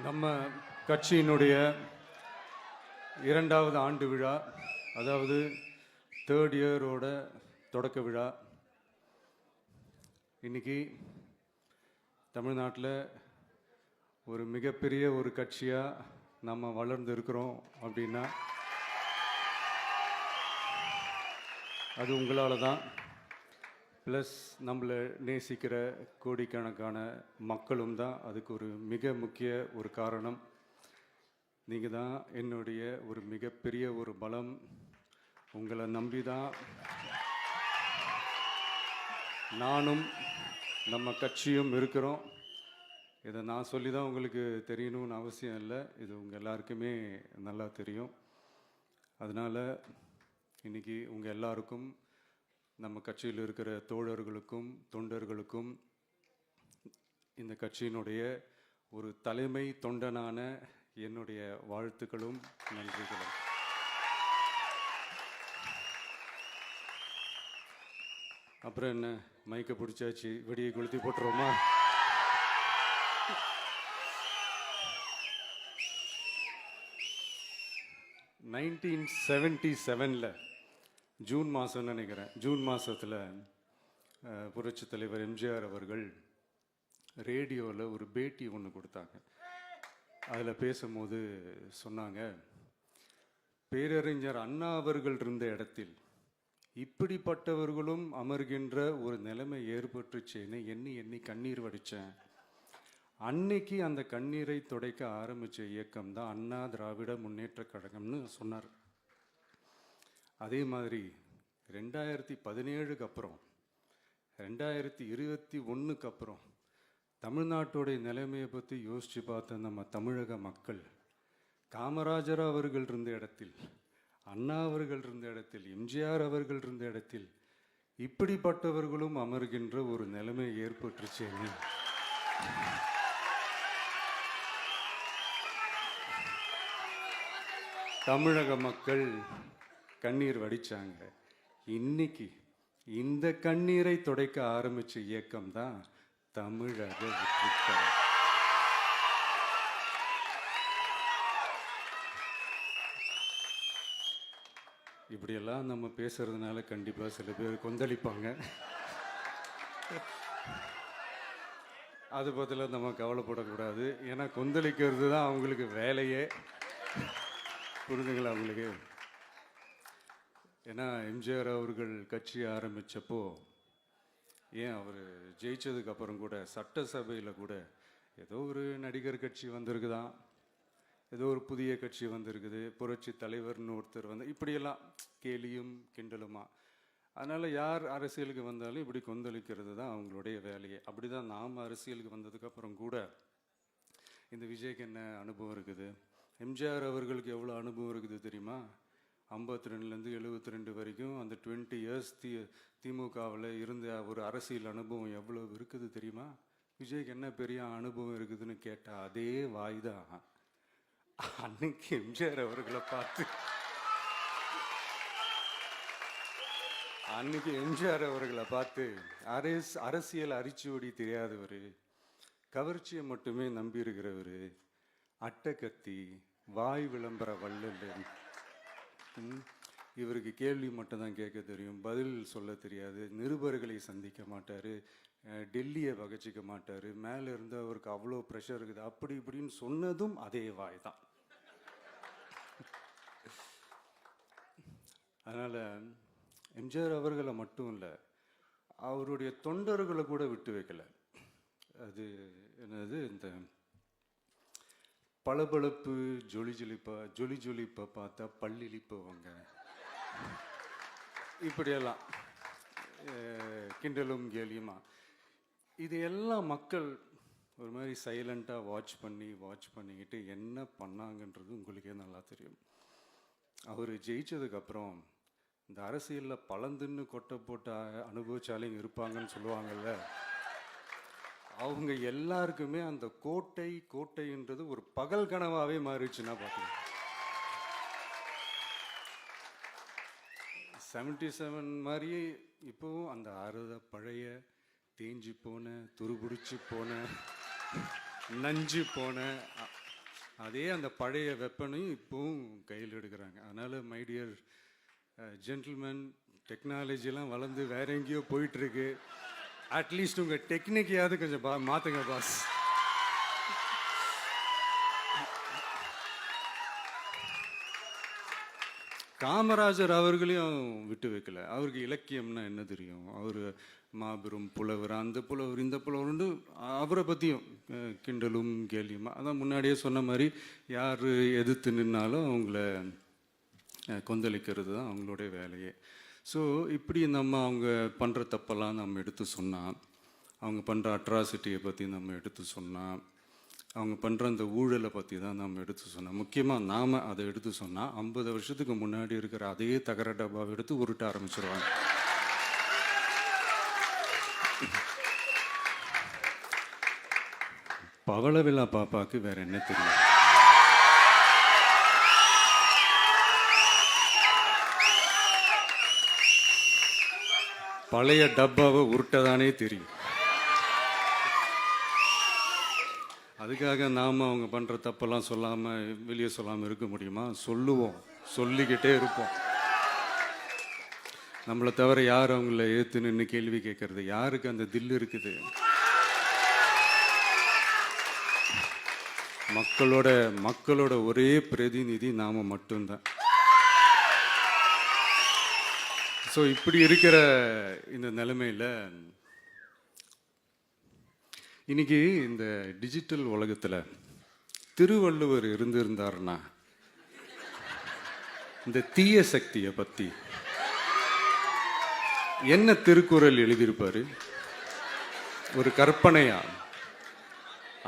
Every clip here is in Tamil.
நம்ம கட்சியினுடைய 2வது ஆண்டு விழா, அதாவது 3rd இயரோட தொடக்க விழா இன்னைக்கு தமிழ்நாட்டில் ஒரு மிகப்பெரிய ஒரு கட்சியாக நம்ம வளர்ந்து இருக்கிறோம் அப்படின்னா அது உங்களால் தான். ப்ளஸ் நம்மளை நேசிக்கிற கோடிக்கணக்கான மக்களும் தான் அதுக்கு ஒரு மிக முக்கிய ஒரு காரணம். நீங்கள் தான் என்னுடைய ஒரு மிகப்பெரிய ஒரு பலம். உங்களை நம்பி தான் நானும் நம்ம கட்சியும் இருக்கிறோம். இதை நான் சொல்லி தான் உங்களுக்கு தெரியணும்னு அவசியம் இல்லை, இது உங்கள் எல்லாருக்குமே நல்லா தெரியும். அதனால் இன்றைக்கி உங்கள் எல்லாருக்கும், நம்ம கட்சியில் இருக்கிற தோழர்களுக்கும் தொண்டர்களுக்கும், இந்த கட்சியினுடைய ஒரு தலைமை தொண்டனான என்னுடைய வாழ்த்துக்களும் நன்றிகளும். அப்புறம் என்ன, மைக்கை பிடிச்சாச்சு, வெடியை கொளுத்தி போட்டுருவோமா? (1977) ஜூன் மாதம்னு நினைக்கிறேன், ஜூன் மாதத்தில் புரட்சி தலைவர் எம்ஜிஆர் அவர்கள் ரேடியோவில் ஒரு பேட்டி ஒன்று கொடுத்தாங்க. அதில் பேசும்போது சொன்னாங்க, பேரறிஞர் அண்ணா அவர்கள் இருந்த இடத்தில் இப்படிப்பட்டவர்களும் அமர்கின்ற ஒரு நிலைமை ஏற்பட்டுச்சேன்னு எண்ணி எண்ணி கண்ணீர் வடித்தேன். அன்னைக்கு அந்த கண்ணீரை துடைக்க ஆரம்பித்த இயக்கம் தான் அண்ணா திராவிட முன்னேற்ற கழகம்னு சொன்னார். அதே மாதிரி 2017க்கு அப்புறம் 2021க்கு அப்புறம் தமிழ்நாட்டுடைய நிலைமையை பற்றி யோசித்து பார்த்த நம்ம தமிழக மக்கள், காமராஜர் அவர்கள் இருந்த இடத்தில், அண்ணா அவர்கள் இருந்த இடத்தில், எம்ஜிஆர் அவர்கள் இருந்த இடத்தில் இப்படிப்பட்டவர்களும் அமர்கின்ற ஒரு நிலைமை ஏற்பட்டுச்சேன்னு தமிழக மக்கள் கண்ணீர் வடித்தாங்க. இன்னைக்கு இந்த கண்ணீரை துடைக்க ஆரம்பித்த இயக்கம் தான் தமிழக வெற்றிக்கழகம். இப்படியெல்லாம் நம்ம பேசுறதுனால கண்டிப்பாக சில பேர் கொந்தளிப்பாங்க. அது பற்றில நம்ம கவலைப்படக்கூடாது, ஏன்னா கொந்தளிக்கிறது தான் அவங்களுக்கு வேலையே. புரிதுங்களா அவங்களுக்கு? ஏன்னா எம்ஜிஆர் அவர்கள் கட்சி ஆரம்பித்தப்போ, ஏன் அவர் ஜெயிச்சதுக்கு அப்புறம் கூட சட்டசபையில் கூட ஏதோ ஒரு நடிகர் கட்சி வந்திருக்குதான், ஏதோ ஒரு புதிய கட்சி வந்திருக்குது, புரட்சி தலைவர்னு ஒருத்தர் வந்து, இப்படியெல்லாம் கேலியும் கிண்டலுமா. அதனால் யார் அரசியலுக்கு வந்தாலும் இப்படி கொந்தளிக்கிறது தான் அவங்களுடைய வேலையே. அப்படி தான் நாம் அரசியலுக்கு வந்ததுக்கப்புறம் கூட இந்த விஜய்க்கு என்ன அனுபவம் இருக்குது, எம்ஜிஆர் அவர்களுக்கு எவ்வளோ அனுபவம் இருக்குது தெரியுமா? 52லேருந்து 72 வரைக்கும் அந்த 20 இயர்ஸ் திமுகவில் இருந்த ஒரு அரசியல் அனுபவம் எவ்வளோ இருக்குது தெரியுமா? விஜய்க்கு என்ன பெரிய அனுபவம் இருக்குதுன்னு கேட்டால் அதே வாய் தான். அன்னைக்கு எம்ஜிஆர் அவர்களை பார்த்து, அன்னைக்கு எம்ஜிஆர் அவர்களை பார்த்து அரசியல் அரிச்சுவடி தெரியாதவர், கவர்ச்சியை மட்டுமே நம்பி இருக்கிறவர், அட்டக்கத்தி, வாய் விளம்பர வள்ளல், இவருக்கு கேள்வி மட்டும்தான் கேட்க தெரியும், பதில் சொல்ல தெரியாது, நிருபர்களை சந்திக்க மாட்டார், டெல்லியை வகச்சிக்க மாட்டார், மேலே இருந்து அவருக்கு அவ்வளோ ப்ரெஷர் இருக்குது, அப்படி இப்படின்னு சொன்னதும் அதே வாய் தான். அதனால் எம்ஜிஆர் அவர்களை மட்டும் இல்லை, அவருடைய தொண்டர்களை கூட விட்டு வைக்கலை. அது என்னது, இந்த பளபளப்பு ஜொலி ஜொலிப்பை பார்த்தா பல்லிழிப்பவங்க, இப்படியெல்லாம் கிண்டலும் கேலியுமா. இது எல்லாம் மக்கள் ஒரு மாதிரி சைலண்ட்டாக வாட்ச் பண்ணிக்கிட்டு என்ன பண்ணாங்கன்றது உங்களுக்கே நல்லா தெரியும். அவர் ஜெயிச்சதுக்கப்புறம் இந்த அரசியலில் பழந்துன்னு கொட்டை போட்ட அனுபவிச்சாலையும் இருப்பாங்கன்னு சொல்லுவாங்கள்ல, அவங்க எல்லாருக்குமே அந்த கோட்டைன்றது ஒரு பகல் கனவாகவே மாறிடுச்சுன்னா பார்த்துக்கோங்க. 77 மாதிரியே இப்போவும் அந்த பழைய தேஞ்சி போன, துருபிடிச்சி போன, நஞ்சு போன அதே அந்த பழைய வெப்பனையும் இப்போவும் கையில் எடுக்கிறாங்க. அதனால் மை டியர் ஜென்டில்மேன், டெக்னாலஜிலாம் வளர்ந்து வேற எங்கேயோ போயிட்டுருக்கு. அட்லீஸ்ட் உங்கள் டெக்னிக்கையாவது கொஞ்சம் மாற்றுங்க பாஸ். காமராஜர் அவர்களையும் விட்டு வைக்கல. அவருக்கு இலக்கியம்னா என்ன தெரியும்? அவர் மாபெரும் புலவர், அந்த புலவர் இந்த புலவர்னு அவரை பற்றியும் கிண்டலும் கேலியுமா. அதான் முன்னாடியே சொன்ன மாதிரி யார் எதிர்த்து நின்னாலும் அவங்கள கொந்தளிக்கிறது தான் அவங்களுடைய வேலையே. ஸோ இப்படி நம்ம அவங்க பண்ணுற தப்பெல்லாம் நம்ம எடுத்து சொன்னால், அவங்க பண்ணுற அட்ராசிட்டியை பற்றி நம்ம எடுத்து சொன்னால், அவங்க பண்ணுற அந்த ஊழலை பற்றி தான் நம்ம எடுத்து சொன்னோம். முக்கியமாக நாம் அதை எடுத்து சொன்னால் 50 வருஷத்துக்கு முன்னாடி இருக்கிற அதே தகர டப்பாவை எடுத்து உருட்ட ஆரம்பிச்சிருவாங்க. பவளவிழா பாப்பாவுக்கு வேற என்ன தெரியும்? பழைய டப்பாவை உருட்டதானே தெரியும். அதுக்காக நாம் அவங்க பண்ணுற தப்பெல்லாம் சொல்லாமல் வெளியே சொல்லாமல் இருக்க முடியுமா? சொல்லுவோம், சொல்லிக்கிட்டே இருப்போம். நம்மளை தவிர யார் அவங்கள ஏற்று நின்று கேள்வி கேட்கறது? யாருக்கு அந்த தில் இருக்குது? மக்களோட ஒரே பிரதிநிதி நாம மட்டும்தான். ஸோ இப்படி இருக்கிற இந்த நிலைமையில் இன்னைக்கு இந்த டிஜிட்டல் உலகத்தில் திருவள்ளுவர் இருந்திருந்தாருன்னா இந்த தீய சக்தியை பற்றி என்ன திருக்குறள் எழுதியிருப்பாரு? ஒரு கற்பனையா,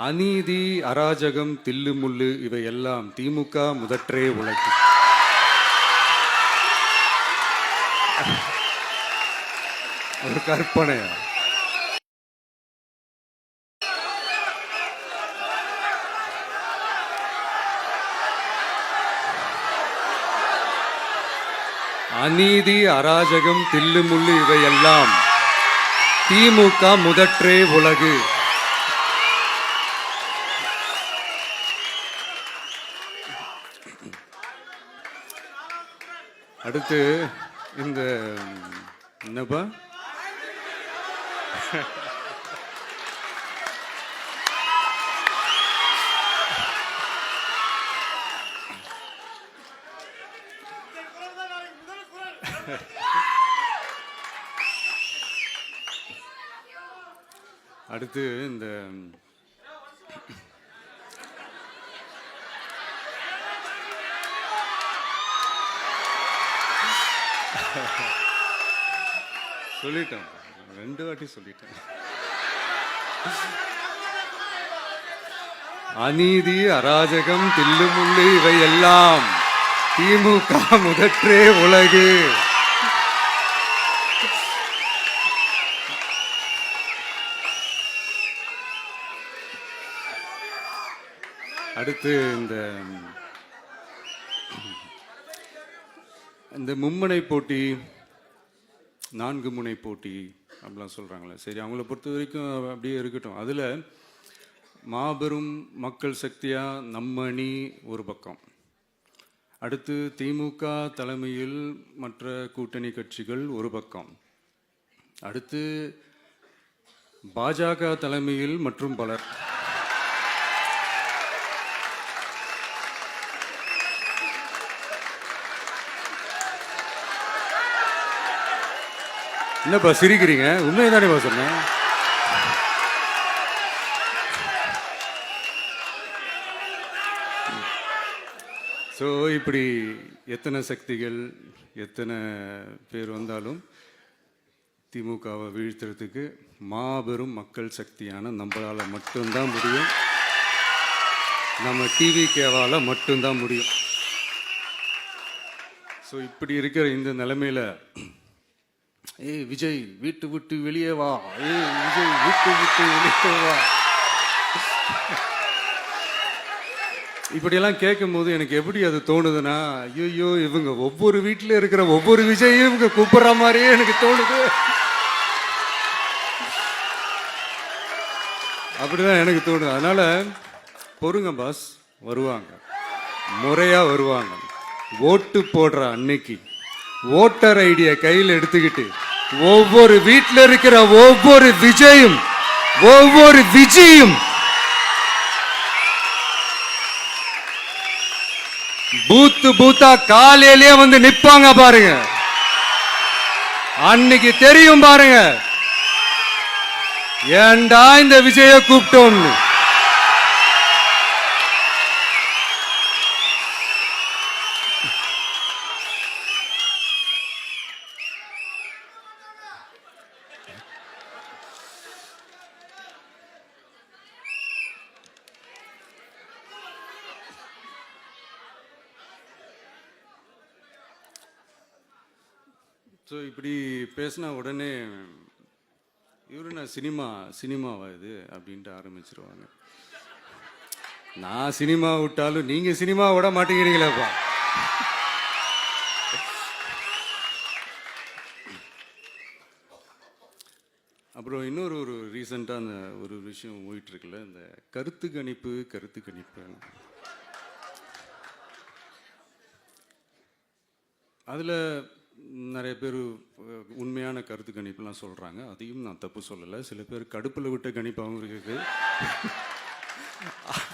அநீதி, அராஜகம், தில்லுமுள்ளு இவையெல்லாம் திமுக முதற்றே உலகு. ஒரு கற்பனையா? அநீதி, அராஜகம், தில்லுமுள்ளு இவையெல்லாம் திமுக முதற்றே உலகு. அடுத்து இந்த என்னப்பா அடுத்து இந்த சொல்லிட்டேன், 2 வாட்டி சொல்லிட்டேன். அநீதி, அராஜகம், தில்லுமுள்ளு இவையெல்லாம் திமுக முதற்றே உலகு. அடுத்து இந்த மும்முனை போட்டி, 4 முனை போட்டி அப்படிலாம் சொல்கிறாங்களே, சரி அவங்கள பொறுத்த வரைக்கும் அப்படியே இருக்கட்டும். அதில் மாபெரும் மக்கள் சக்தியாக நம்ம அணி ஒரு பக்கம், அடுத்து திமுக தலைமையில் மற்ற கூட்டணி கட்சிகள் ஒரு பக்கம், அடுத்து பாஜக தலைமையில் மற்றும் பலர். என்னப்பா சிரிக்கிறீங்க? உண்மையை தானேப்பா சொன்னேன். ஸோ இப்படி எத்தனை சக்திகள், எத்தனை பேர் வந்தாலும் திமுகவை வீழ்த்துறதுக்கு மாபெரும் மக்கள் சக்தியான நம்மளால் மட்டும்தான் முடியும். நம்ம டிவிகேவால் மட்டும்தான் முடியும். ஸோ இப்படி இருக்கிற இந்த நிலைமையில் ஏய் விஜய் வீட்டு விட்டு வெளியே வா, ஏய் விஜய் வீட்டு விட்டு வெளியே வா, இப்படியெல்லாம் கேட்கும்போது எனக்கு எப்படி அது தோணுதுன்னா, ஐயோ இவங்க ஒவ்வொரு வீட்டில் இருக்கிற ஒவ்வொரு விஜயும் இவங்க கூப்பிடுற மாதிரியே எனக்கு தோணுது. அப்படிதான் எனக்கு தோணுது. அதனால பொறுங்க பாஸ், வருவாங்க, முறையா வருவாங்க. ஓட்டு போடுற அன்னைக்கு ஓட்டர் ஐடிய கையில் எடுத்துக்கிட்டு ஒவ்வொரு வீட்டில் இருக்கிற ஒவ்வொரு விஜயும் ஒவ்வொரு விஜயும் பூத்து பூத்தா காலையிலேயே வந்து நிப்பாங்க பாருங்க. அன்னைக்கு தெரியும் பாருங்க, ஏண்டா இந்த விஜய கூப்பிட்டோம்னு. ஸோ இப்படி பேசினா உடனே இவரு நான் சினிமாவா இது அப்படின்ட்டு ஆரம்பிச்சிருவாங்க. நான் சினிமா விட்டாலும் நீங்க சினிமா விட மாட்டேங்கிறீங்களேப்பா. அப்புறம் இன்னொரு ரீசெண்டாக அந்த ஒரு விஷயம் போயிட்டு இருக்குல்ல, இந்த கருத்து கணிப்பு அதில் நிறைய பேர் உண்மையான கருத்து கணிப்புலாம் சொல்கிறாங்க. அதையும் நான் தப்பு சொல்லலை. சில பேர் கடுப்பில் விட்ட கணிப்பாகவும் இருக்குது,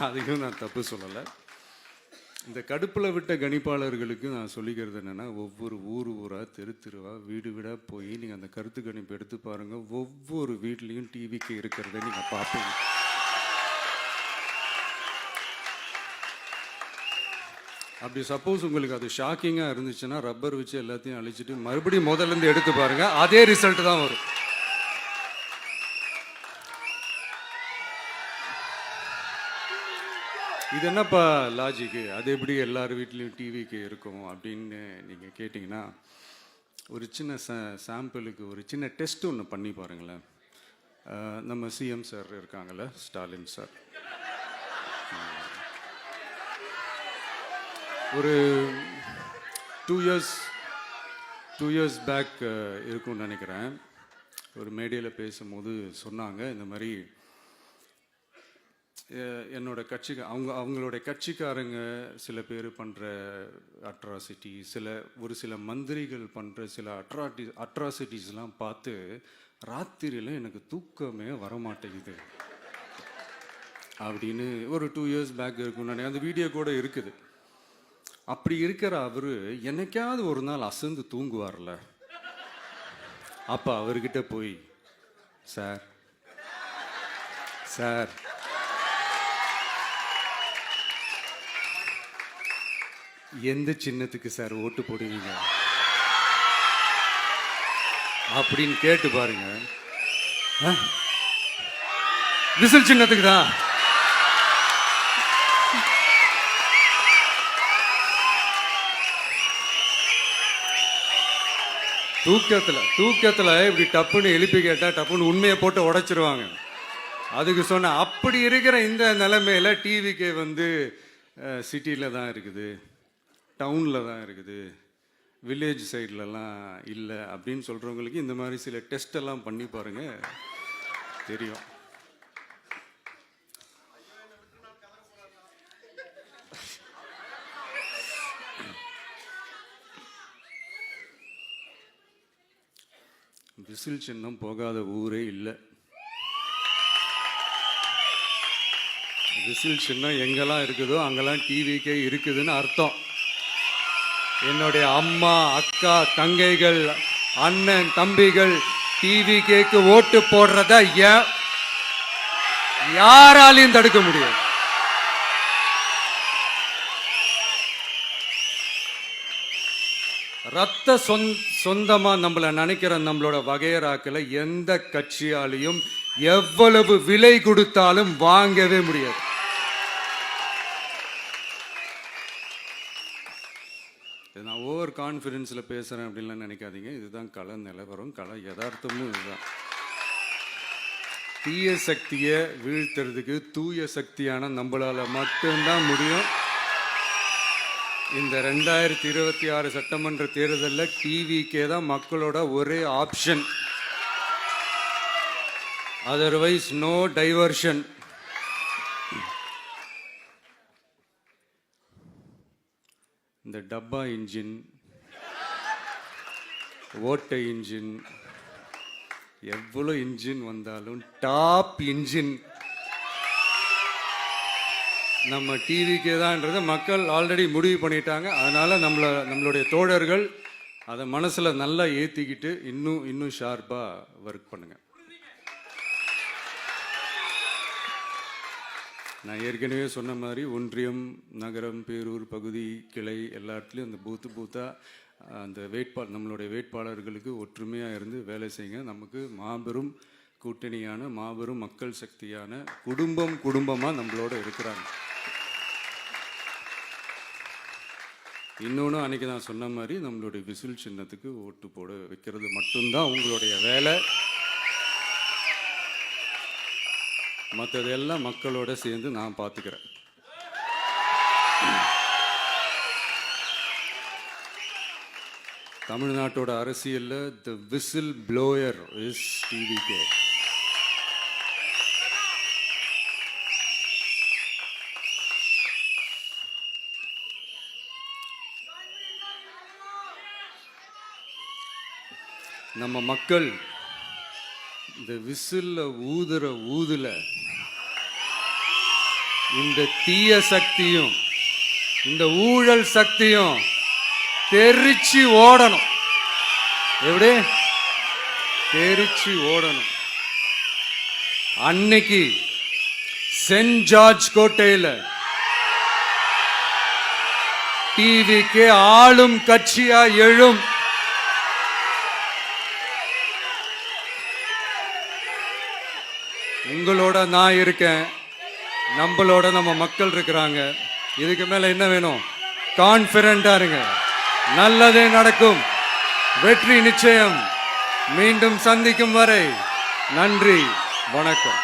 அதையும் நான் தப்பு சொல்லலை. இந்த கடுப்பில் விட்ட கணிப்பாளர்களுக்கு நான் சொல்லிக்கிறது என்னென்னா, ஒவ்வொரு ஊராக தெருவா வீடு வீடாக போய் நீங்கள் அந்த கருத்து கணிப்பு எடுத்து பாருங்கள். ஒவ்வொரு வீட்லேயும் டிவிக்கு இருக்கிறத நீங்கள் பார்ப்பீங்க. அப்படி சப்போஸ் உங்களுக்கு அது ஷாக்கிங்காக இருந்துச்சுன்னா ரப்பர் வச்சு எல்லாத்தையும் அழிச்சிட்டு மறுபடியும் முதல்லேருந்து எடுத்து பாருங்க, அதே ரிசல்ட் தான் வரும். இது என்னப்பா லாஜிக்கு, அது எப்படி எல்லார் வீட்லேயும் டிவிக்கு இருக்கும் அப்படின்னு நீங்கள் கேட்டிங்கன்னா, ஒரு சின்ன சாம்பிளுக்கு ஒரு சின்ன டெஸ்ட் ஒன்று பண்ணி பாருங்களேன். நம்ம சிஎம் சார் இருக்காங்கள்ல, ஸ்டாலின் சார், ஒரு 2 இயர்ஸ் பேக் இருக்கும்னு நினைக்கிறேன். ஒரு மேடையில் பேசும்போது சொன்னாங்க, இந்த மாதிரி என்னோட கட்சிக்கு அவங்களுடைய கட்சிக்காரங்க சில பேர் பண்ணுற அட்ராசிட்டி, ஒரு சில மந்திரிகள் பண்ணுற சில அட்ராசிட்டிஸ்லாம் பார்த்து ராத்திரியில் எனக்கு தூக்கமே வரமாட்டேங்குது அப்படின்னு ஒரு 2 இயர்ஸ் பேக் இருக்கும்னு நினைக்கிறேன். அந்த வீடியோ கூட இருக்குது. அப்படி இருக்கிற அவரு என்னைக்காவது ஒரு நாள் அசந்து தூங்குவார்ல, அப்ப அவர்கிட்ட போய், சார் எந்த சின்னத்துக்கு சார் ஓட்டு போடுவீங்க அப்படின்னு கேட்டு பாருங்க. விசில் சின்னத்துக்கு தான். தூக்கத்தில் இப்படி டப்புன்னு எழுப்பி கேட்டால் டப்புன்னு உண்மையை போட்டு உடைச்சிருவாங்க. அதுக்கு சொன்ன அப்படி இருக்கிற இந்த நிலைமையில டிவிக்கு வந்து சிட்டியில் தான் இருக்குது, டவுனில் தான் இருக்குது, வில்லேஜ் சைட்லலாம் இல்லை அப்படின்னு சொல்கிறவங்களுக்கு இந்த மாதிரி சில டெஸ்ட் எல்லாம் பண்ணி பாருங்க, தெரியும். விசில் சின்னம் போகாத ஊரே இல்லை. விசில் சின்னம் எங்கெல்லாம் இருக்குதோ அங்கெல்லாம் டிவிக்கே இருக்குதுன்னு அர்த்தம். என்னுடைய அம்மா, அக்கா, தங்கைகள், அண்ணன், தம்பிகள் டிவிக்கேக்கு ஓட்டு போடுறத யாராலையும் தடுக்க முடியாது. ரத்த சொந்தமா நம்மள நினைக்கிற நம்மளோட வகையராக்களை எந்த கட்சியாலையும் எவ்வளவு விலை கொடுத்தாலும் வாங்கவே முடியாது. நான் ஓவர் கான்ஃபிடென்ஸ்ல பேசுறேன் அப்படின்லாம் நினைக்காதீங்க. இதுதான் கள நிலவரம், கள யதார்த்தமும் இதுதான். தீய சக்தியை வீழ்த்துறதுக்கு தூய சக்தியான நம்மளால மட்டும்தான் முடியும். இந்த 2026 சட்டமன்ற தேர்தலில் டிவிக்கே தான் மக்களோட ஒரே ஆப்ஷன். Otherwise no diversion. இந்த டப்பா இன்ஜின், ஓட்டை இன்ஜின், எவ்வளோ இன்ஜின் வந்தாலும் டாப் இன்ஜின் நம்ம டிவிக்கே தான்ன்றதை மக்கள் ஆல்ரெடி முடிவு பண்ணிட்டாங்க. அதனால நம்மளுடைய தோழர்கள் அதை மனசில் நல்லா ஏற்றிக்கிட்டு இன்னும் ஷார்ப்பாக ஒர்க் பண்ணுங்க. நான் ஏற்கனவே சொன்ன மாதிரி ஒன்றியம், நகரம், பேரூர், பகுதி, கிளை எல்லா இடத்துலையும் அந்த பூத்தாக அந்த நம்மளுடைய வேட்பாளர்களுக்கு ஒற்றுமையாக இருந்து வேலை செய்யுங்க. நமக்கு மாபெரும் கூட்டணியான மாபெரும் மக்கள் சக்தியான குடும்பமாக நம்மளோட இருக்கிறாங்க. இன்னொன்று அன்றைக்கி நான் சொன்ன மாதிரி நம்மளுடைய விசில் சின்னத்துக்கு ஓட்டு போட வைக்கிறது மட்டும்தான் உங்களுடைய வேலை. மற்றதெல்லாம் மக்களோட சேர்ந்து நான் பார்த்துக்கிறேன். தமிழ்நாட்டோட அரசியலில் தி விசில் ப்ளோயர் இஸ் டிவிகே. நம்ம மக்கள் இந்த விசில்ல ஊதுல இந்த தீய சக்தியும் இந்த ஊழல் சக்தியும் தெரிச்சு ஓடணும். எப்படி தெரிச்சு ஓடணும்? அன்னைக்கு சென்ட் ஜார்ஜ் கோட்டையில் டிவிக்கு ஆளும் கட்சியா எழும். உங்களோட நான் இருக்கேன், நம்மளோட நம்ம மக்கள் இருக்கிறாங்க. இதுக்கு மேல என்ன வேணும்? கான்ஃபிடென்ட்டா இருங்க. நல்லதே நடக்கும். வெற்றி நிச்சயம். மீண்டும் சந்திக்கும் வரை நன்றி, வணக்கம்.